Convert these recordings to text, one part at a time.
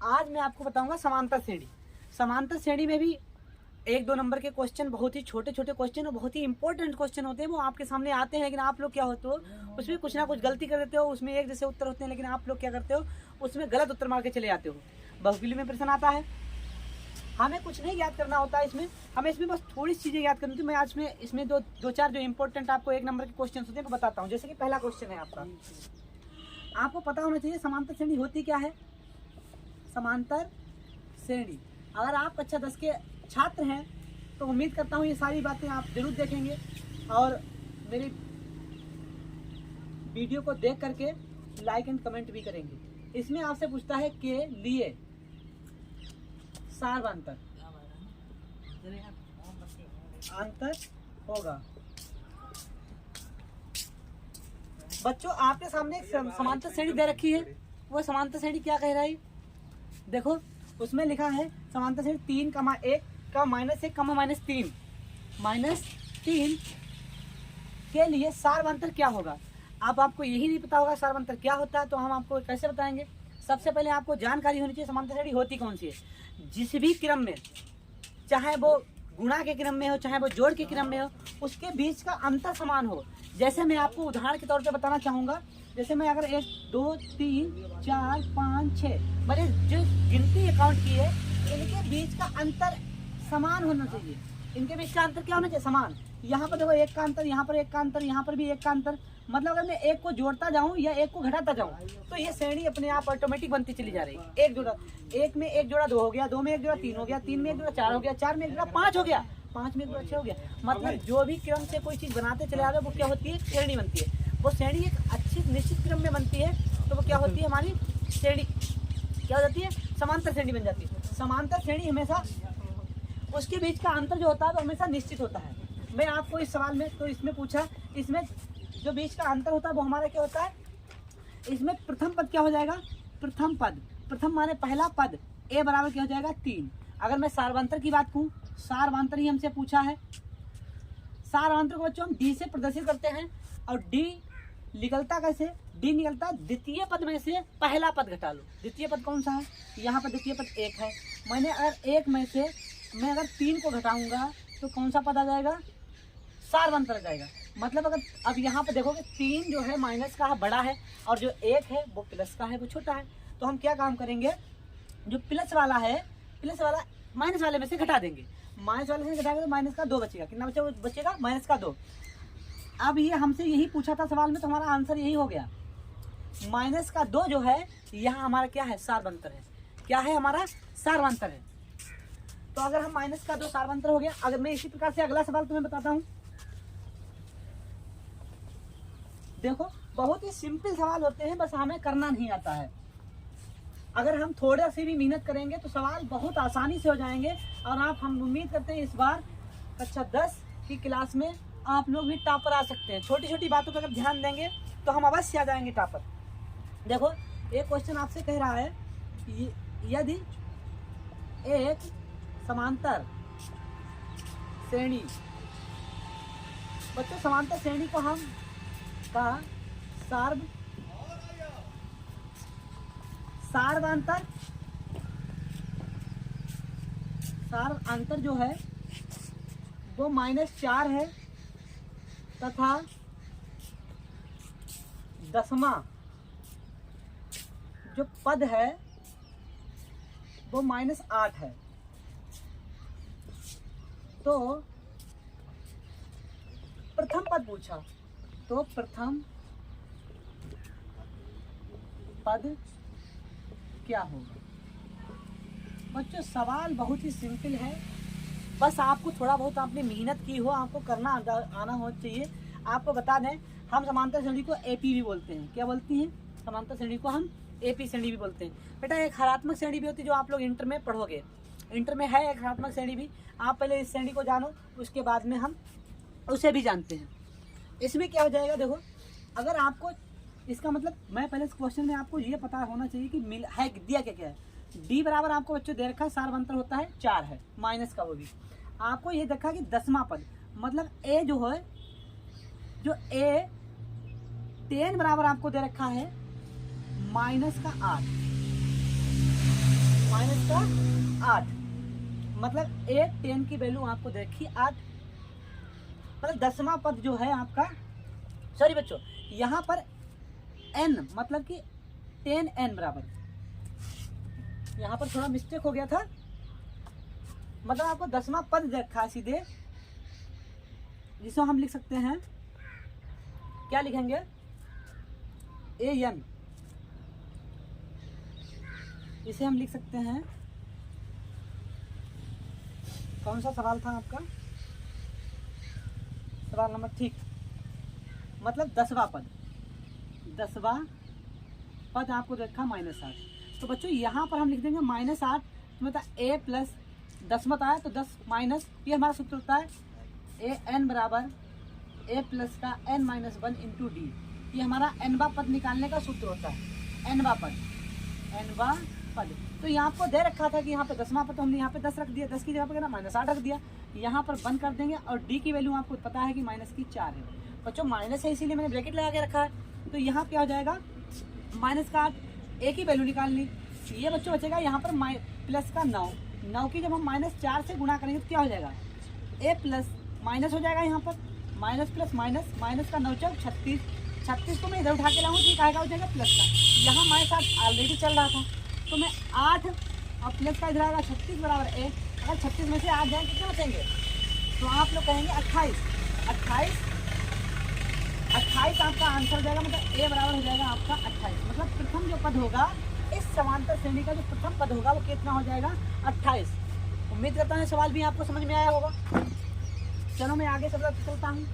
आज मैं आपको बताऊंगा समांतर श्रेणी। समांतर श्रेणी में भी 1-2 नंबर के क्वेश्चन, बहुत ही छोटे छोटे क्वेश्चन और बहुत ही इंपॉर्टेंट क्वेश्चन होते हैं, वो आपके सामने आते हैं। लेकिन आप लोग क्या होते हो, उसमें कुछ ना कुछ गलती कर देते हो। उसमें एक जैसे उत्तर होते हैं, लेकिन आप लोग क्या करते हो, उसमें गलत उत्तर मार के चले जाते हो। बहुगिली में प्रश्न आता है, हमें कुछ नहीं याद करना होता है इसमें, हमें इसमें बस थोड़ी चीज़ें याद करनी थी। मैं आज में इसमें दो चार जो इंपॉर्टेंट आपको 1 नंबर के क्वेश्चन होते हैं वो बताता हूँ। जैसे कि पहला क्वेश्चन है आपका, आपको पता होना चाहिए समांतर श्रेणी होती क्या है। समांतर श्रेणी, अगर आप कक्षा 10 के छात्र हैं तो उम्मीद करता हूँ ये सारी बातें आप जरूर देखेंगे और मेरी वीडियो को देख करके लाइक एंड कमेंट भी करेंगे। इसमें आपसे पूछता है के लिए सार्वंतर अंतर होगा। बच्चों आपके सामने एक समांतर श्रेणी दे रखी है, वो समांतर श्रेणी क्या कह रहा है देखो, उसमें लिखा है समांतर श्रेणी 3, 1 का -1, -3 -3 के लिए सार्वंतर क्या होगा। अब आपको यही नहीं पता होगा सार्वंतर क्या होता है, तो हम आपको कैसे बताएंगे। सबसे पहले आपको जानकारी होनी चाहिए समांतर श्रेणी होती कौन सी है। जिस भी क्रम में, चाहे वो गुणा के क्रम में हो, चाहे वो जोड़ के क्रम में हो, उसके बीच का अंतर समान हो। जैसे मैं आपको उदाहरण के तौर पे बताना चाहूँगा, जैसे मैं अगर 1 2 3 4 5 6 मैंने जो गिनती अकाउंट की है, इनके बीच का अंतर समान होना चाहिए। इनके बीच का अंतर क्या होना चाहिए, समान। यहाँ पर देखो 1 का अंतर, यहाँ पर 1 का अंतर, यहाँ पर भी 1 का अंतर। मतलब अगर मैं 1 को जोड़ता जाऊँ या 1 को घटाता जाऊँ तो ये श्रेणी अपने आप ऑटोमेटिक बनती चली जा रही है। 1 में 1 जोड़ा 2 हो गया, 2 में 1 जोड़ा 3 हो गया, 3 में 1 जोड़ा 4 हो गया, 4 में 1 जोड़ा 5 हो गया, 5 में 1 जोड़ा 6 हो गया। मतलब जो भी क्रम से कोई चीज़ बनाते चले जा रहे हो वो क्या होती है, श्रेणी बनती है। वो श्रेणी एक अच्छी निश्चित क्रम में बनती है तो वो क्या होती है, हमारी श्रेणी क्या हो जाती है, समांतर श्रेणी बन जाती है। समांतर श्रेणी हमेशा उसके बीच का अंतर जो होता है वो हमेशा निश्चित होता है। मैं आपको इस सवाल में तो इसमें पूछा, इसमें जो बीच का अंतर होता है वो हमारा क्या होता है, इसमें प्रथम पद क्या हो जाएगा, प्रथम पद, प्रथम माने पहला पद, ए बराबर क्या हो जाएगा 3। अगर मैं सार्वंतर की बात कहूँ, सार्वंतर ही हमसे पूछा है। सार्वंतर को बच्चों हम डी से प्रदर्शित करते हैं और डी निकलता कैसे, डी निकलता द्वितीय पद में से पहला पद घटा लो। द्वितीय पद कौन सा है, यहाँ पर द्वितीय पद 1 है। मैंने अगर 1 में से मैं अगर 3 को घटाऊंगा तो कौन सा पद आ जाएगा, सार्वंतर आ जाएगा। मतलब अगर अब यहाँ पर देखोगे 3 जो है माइनस का है, बड़ा है, और जो 1 है वो प्लस का है, वो छोटा है। तो हम क्या काम करेंगे, जो प्लस वाला है, प्लस वाला माइनस वाले में से घटा देंगे। माइनस वाले से घटाएंगे तो माइनस का 2 बचेगा। कितना बचेगा, माइनस का 2। अब ये हमसे यही पूछा था सवाल में, तो हमारा आंसर यही हो गया। माइनस का 2 जो है यहाँ हमारा क्या है, सार्वंतर है। क्या है, हमारा सार्वंतर है। तो अगर हम माइनस का 2 सार्वंतर हो गया। अगर मैं इसी प्रकार से अगला सवाल तुम्हें बताता हूँ, देखो बहुत ही सिंपल सवाल होते हैं, बस हमें करना नहीं आता है। अगर हम थोड़ा सी भी मेहनत करेंगे तो सवाल बहुत आसानी से हो जाएंगे। और आप, हम उम्मीद करते हैं इस बार कक्षा 10 की क्लास में आप लोग भी टॉपर आ सकते हैं। छोटी छोटी बातों पर अगर ध्यान देंगे तो हम अवश्य आ जाएंगे टॉपर। देखो एक क्वेश्चन आपसे कह रहा है, यदि एक समांतर श्रेणी, बच्चों समांतर श्रेणी को हम का सार्वंतर, सार्वंतर जो है वो -4 है तथा 10वां जो पद है वो -8 है। तो प्रथम पद पूछा, तो प्रथम पद क्या होगा। बच्चों सवाल बहुत ही सिंपल है, बस आपको थोड़ा बहुत आपने मेहनत की हो, आपको करना आना हो चाहिए। आपको बता दें, हम समांतर श्रेणी को एपी भी बोलते हैं। क्या बोलती हैं, समांतर श्रेणी को हम एपी श्रेणी भी बोलते हैं। बेटा एक हरात्मक श्रेणी भी होती है जो आप लोग इंटर में पढ़ोगे, इंटर में है एक हरात्मक श्रेणी भी। आप पहले इस श्रेणी को जानो, उसके बाद में हम उसे भी जानते हैं। इसमें क्या हो जाएगा, देखो अगर आपको इसका मतलब, मैं पहले इस क्वेश्चन में आपको ये पता होना चाहिए कि मिल है दिया क्या क्या है। डी बराबर आपको बच्चों दे रखा है, सार्वंतर होता है 4 है, माइनस का वो भी। आपको ये देखा कि 10वां पद, मतलब ए जो है, जो ए 10 बराबर आपको दे रखा है -8। माइनस का 8, मतलब एक 10 की वैल्यू आपको देखी 8, मतलब 10वां पद जो है आपका, सॉरी बच्चों यहाँ पर n मतलब कि 10n बराबर, यहाँ पर थोड़ा मिस्टेक हो गया था, मतलब आपको 10वां पद देखा सीधे, जिसको हम लिख सकते हैं, क्या लिखेंगे, an, इसे हम लिख सकते हैं, कौन सा सवाल था आपका, सवाल नंबर, ठीक, मतलब 10वां पद, 10वां पद आपको देखा -8, तो बच्चों यहाँ पर हम लिख देंगे -8, मतलब a प्लस 10 मत आया तो 10 माइनस, ये हमारा सूत्र होता है ए एन बराबर a प्लस का n-1 इंटू डी, ये हमारा nवां पद निकालने का सूत्र होता है, nवां पद। तो यहाँ आपको दे रखा था कि यहाँ पे 10वां पद, तो हमने यहाँ पे 10 रख दिया, 10 की जगह पे ना -8 रख दिया, यहाँ पर बंद कर देंगे, और डी की वैल्यू आपको पता है कि -4 है बच्चों, माइनस है इसीलिए मैंने ब्रैकेट लगा के रखा है, तो यहाँ क्या हो जाएगा -8, ए की वैल्यू निकाल ली, ये बच्चों बचेगा यहाँ पर प्लस का 9 की जब हम -4 से गुणा करेंगे तो क्या हो जाएगा, ए प्लस माइनस हो जाएगा, यहाँ पर माइनस प्लस माइनस का 9 चौक 36 को मैं इधर उठा के लाऊँ तो क्या हो जाएगा प्लस का, यहाँ हमारे साथ ऑलरेडी चल रहा था, तो मैं 8 और प्लस का इधर आएगा 36 बराबर ए, अगर 36 में से 8 जाएंगे कितने बचेंगे, तो आप लोग कहेंगे 28 आपका आंसर हो जाएगा, मतलब ए बराबर हो जाएगा आपका 28, मतलब प्रथम जो पद होगा इस समांतर श्रेणी का, जो प्रथम पद होगा वो कितना हो जाएगा 28। उम्मीद करता हूँ सवाल भी आपको समझ में आया होगा। चलो मैं आगे चलता हूँ।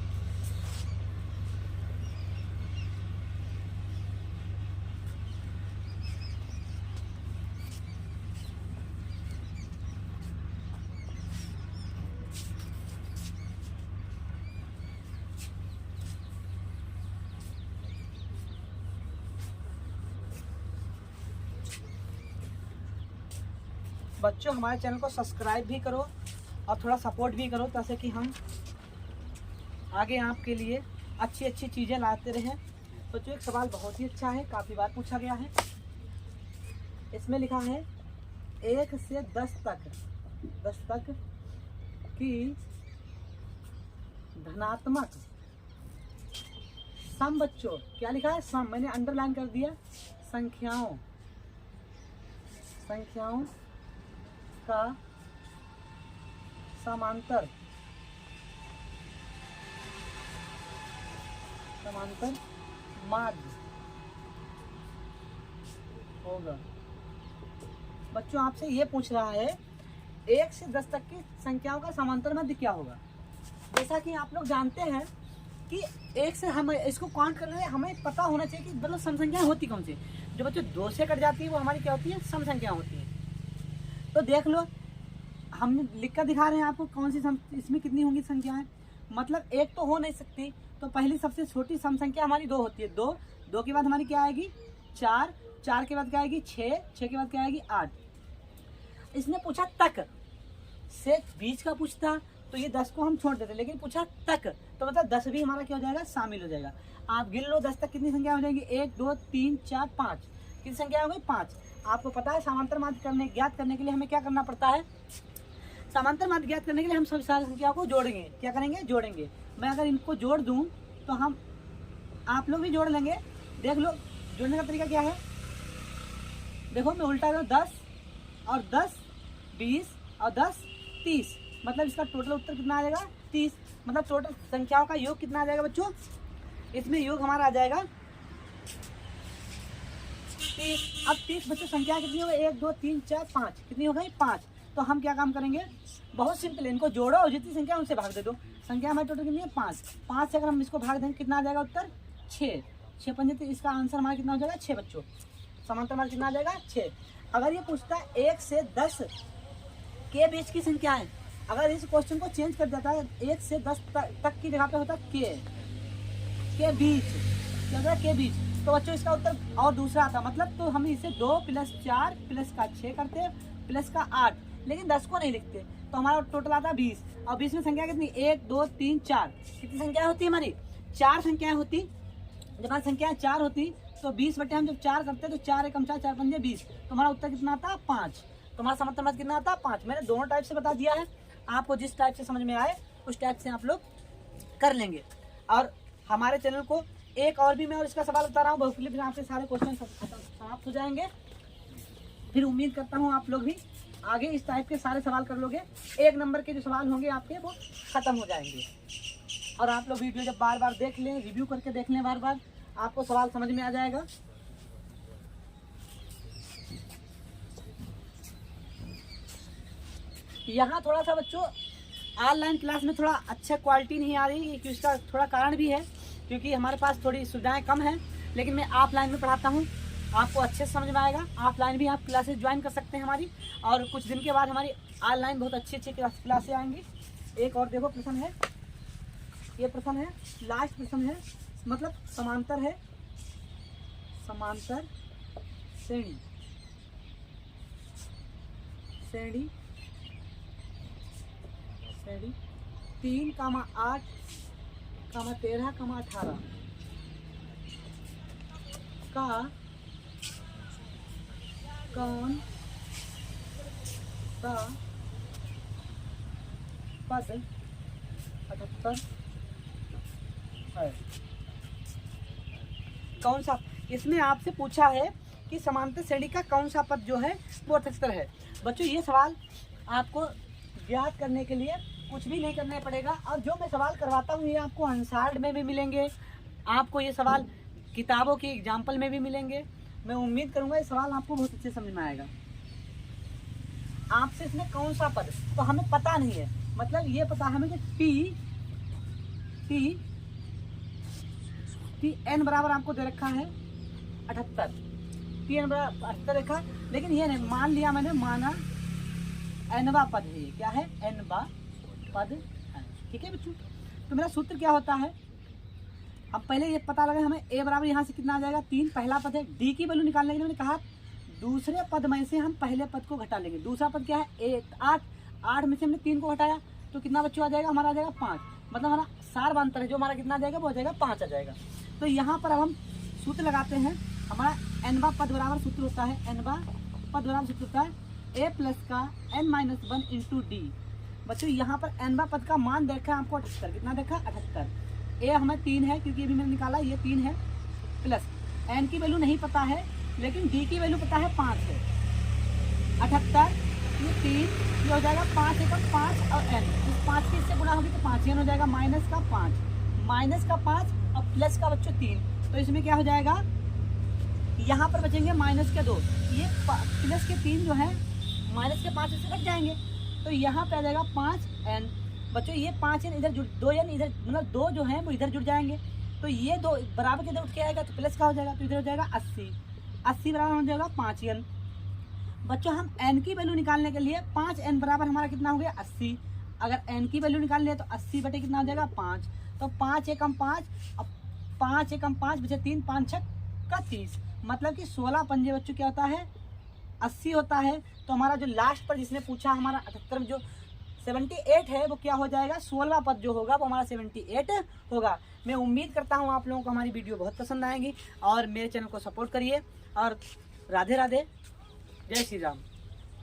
बच्चों हमारे चैनल को सब्सक्राइब भी करो और थोड़ा सपोर्ट भी करो, ताकि कि हम आगे आपके लिए अच्छी अच्छी चीज़ें लाते रहें। बच्चों एक सवाल बहुत ही अच्छा है, काफ़ी बार पूछा गया है, इसमें लिखा है 1 से 10 तक की धनात्मक सम, बच्चों क्या लिखा है सम, मैंने अंडरलाइन कर दिया, संख्याओं का समांतर माध्य होगा। बच्चों आपसे ये पूछ रहा है 1 से 10 तक की संख्याओं का समांतर माध्य क्या होगा। जैसा कि आप लोग जानते हैं कि 1 से हम इसको काउंट करने में हमें पता होना चाहिए कि मतलब सम संख्याएं होती कौन सी। जो बच्चों 2 से कट जाती है वो हमारी क्या होती है, सम संख्या होती है। तो देख लो हम लिख कर दिखा रहे हैं आपको कौन सी इसमें कितनी होंगी संख्याएं, मतलब एक तो हो नहीं सकती, तो पहली सबसे छोटी सम संख्या हमारी 2 होती है। 2 के बाद हमारी क्या आएगी 4 के बाद क्या आएगी 6 के बाद क्या आएगी 8। इसने पूछा तक से बीच का पूछता तो ये 10 को हम छोड़ देते, लेकिन पूछा तक तो मतलब 10 भी हमारा क्या हो जाएगा, शामिल हो जाएगा। आप गिन लो 10 तक कितनी संख्या हो जाएगी, 1 2 3 4 5, कितनी संख्या हो गई 5। आपको पता है समांतर माध्य ज्ञात करने के लिए हमें क्या करना पड़ता है, समांतर माध्य ज्ञात करने के लिए हम सभी सारी संख्याओं को जोड़ेंगे। क्या करेंगे, जोड़ेंगे। मैं अगर इनको जोड़ दूं तो हम आप लोग भी जोड़ लेंगे। देख लो जोड़ने का तरीका क्या है, देखो मैं उल्टा दूं 10 और 10 20 और 10 30, मतलब इसका टोटल उत्तर कितना आ जाएगा 30। मतलब टोटल संख्याओं का योग कितना आ जाएगा बच्चों, इसमें योग हमारा आ जाएगा 30। अब 30 बच्चों संख्या कितनी हो गई, 1 2 3 4 5, कितनी हो गई 5। तो हम क्या काम करेंगे, बहुत सिंपल है, इनको जोड़ो और जितनी संख्या उनसे भाग दे दो। संख्या हमारी टोटल कितनी है 5 से अगर हम इसको भाग देंगे कितना आ जाएगा उत्तर 6 पंजे, इसका आंसर हमारा कितना हो जाएगा 6 बच्चों। समांतर माध्य कितना आ जाएगा 6। अगर ये पूछता है 1 से 10 के बीच की संख्या है, अगर इस क्वेश्चन को चेंज कर देता है 1 से 10 तक की जगह पे होता के बीच, क्या होता है के बीच, तो बच्चों इसका उत्तर और दूसरा आता। मतलब तो हम इसे 2 + 4 + का 6 करते प्लस का 8, लेकिन 10 को नहीं लिखते, तो हमारा टोटल आता है 20। और 20 में संख्या कितनी 1 2 3 4, कितनी संख्या होती है हमारी 4 संख्याएं होती। जब हमारी संख्याएं 4 होती तो 20 बटे हम जब 4 करते तो 4 × 4 = 4 × 5 = 20, तो हमारा उत्तर कितना आता है 5। तो हमारा समांतर माध्य कितना आता है 5। मैंने दोनों टाइप से बता दिया है, आपको जिस टाइप से समझ में आए उस टाइप से आप लोग कर लेंगे। और हमारे चैनल को एक और भी मैं और इसका सवाल बता रहा हूँ बहुफिली, फिर आपसे सारे क्वेश्चन समाप्त हो जाएंगे। फिर उम्मीद करता हूँ आप लोग भी आगे इस टाइप के सारे सवाल कर लोगे, 1 नंबर के जो सवाल होंगे आपके वो खत्म हो जाएंगे। और आप लोग वीडियो जब बार बार देख लें, रिव्यू करके देख लें बार बार, आपको सवाल समझ में आ जाएगा। यहाँ थोड़ा सा बच्चों ऑनलाइन क्लास में थोड़ा अच्छा क्वालिटी नहीं आ रही, क्योंकि इसका थोड़ा कारण भी है, क्योंकि हमारे पास थोड़ी सुविधाएं कम हैं। लेकिन मैं ऑफलाइन में पढ़ाता हूँ, आपको अच्छे से समझ में आएगा। ऑफलाइन भी आप क्लासेस ज्वाइन कर सकते हैं हमारी, और कुछ दिन के बाद हमारी ऑनलाइन बहुत अच्छी अच्छी क्लासें आएंगी। एक और देखो प्रश्न है, ये प्रश्न है, लास्ट प्रश्न है, मतलब समांतर है, समांतर श्रेणी, श्रेणी 3, 8, 13, 18 का कौन सा पद 78 है? कौन सा, इसमें आपसे पूछा है कि समांतर श्रेणी का कौन सा पद जो है वो 78 है। बच्चों ये सवाल आपको ज्ञात करने के लिए कुछ भी नहीं करना पड़ेगा, और जो मैं सवाल करवाता हूँ ये आपको आंसर्ड में भी मिलेंगे, आपको ये सवाल किताबों की एग्जाम्पल में भी मिलेंगे। मैं उम्मीद करूँगा ये सवाल आपको बहुत अच्छे समझ में आएगा। आपसे इसमें कौन सा पद तो हमें पता नहीं है, मतलब ये पता है हमें कि टी एन बराबर आपको दे रखा है 78, टी एन बराबर 78 रखा, लेकिन ये नहीं मान लिया मैंने, माना एनवा पद है, क्या है एनवा पद है, ठीक है बच्चों। तो मेरा सूत्र क्या होता है, अब पहले ये पता लगा हमें ए बराबर यहाँ से कितना आ जाएगा 3, पहला पद है। डी की वैल्यू निकालने के लिए मैंने कहा दूसरे पद में से हम पहले पद को घटा लेंगे। दूसरा पद क्या है 8 में से हमने 3 को घटाया तो कितना बच्चों आ जाएगा, हमारा आ जाएगा 5, मतलब हमारा सारवांतर है जो हमारा कितना आ जाएगा वो आ जाएगा 5 आ जाएगा। तो यहाँ पर अब हम सूत्र लगाते हैं, हमारा एनवा पद बराबर सूत्र होता है, एनवा पद बराबर सूत्र होता है ए प्लस का n-1 इंटू डी। बच्चों यहाँ पर एनवा पद का मान देखा है आपको 78, कितना देखा 78, ए हमें 3 है क्योंकि अभी मैंने निकाला ये 3 है, प्लस एन की वैल्यू नहीं पता है लेकिन डी की वैल्यू पता है 5 है, 78 ये 3 ये हो जाएगा 5 एकम 5 और एन, इस 5 की इससे गुणा होगी तो 5 एन हो जाएगा, माइनस का 5 और प्लस का बच्चों 3, तो इसमें क्या हो जाएगा यहाँ पर बचेंगे माइनस के 2, ये प्लस के 3 जो है माइनस के 5 इससे कट जाएंगे, तो यहाँ पे आ जाएगा 5 एन। बच्चों ये 5 एन इधर जुड़, 2 एन इधर, मतलब 2 जो है वो इधर जुड़ जाएंगे, तो ये 2 बराबर के इधर उठ के आएगा तो प्लस का हो जाएगा, तो इधर हो जाएगा 80 बराबर हो जाएगा 5 एन। बच्चों हम एन की वैल्यू निकालने के लिए 5 एन बराबर हमारा कितना हो गया 80, अगर एन की वैल्यू निकाल लिया तो 80 बटे कितना हो जाएगा 5, तो 5 एकम 5, अब 5 एकम 5 बचे 3, 5 6 का 30, मतलब कि 16 पंजे बच्चों क्या होता है 80 होता है। तो हमारा जो लास्ट पर जिसने पूछा हमारा 78 में जो 78 है वो क्या हो जाएगा, 16 पद जो होगा वो हमारा 78 होगा। मैं उम्मीद करता हूँ आप लोगों को हमारी वीडियो बहुत पसंद आएगी और मेरे चैनल को सपोर्ट करिए, और राधे राधे, जय श्री राम।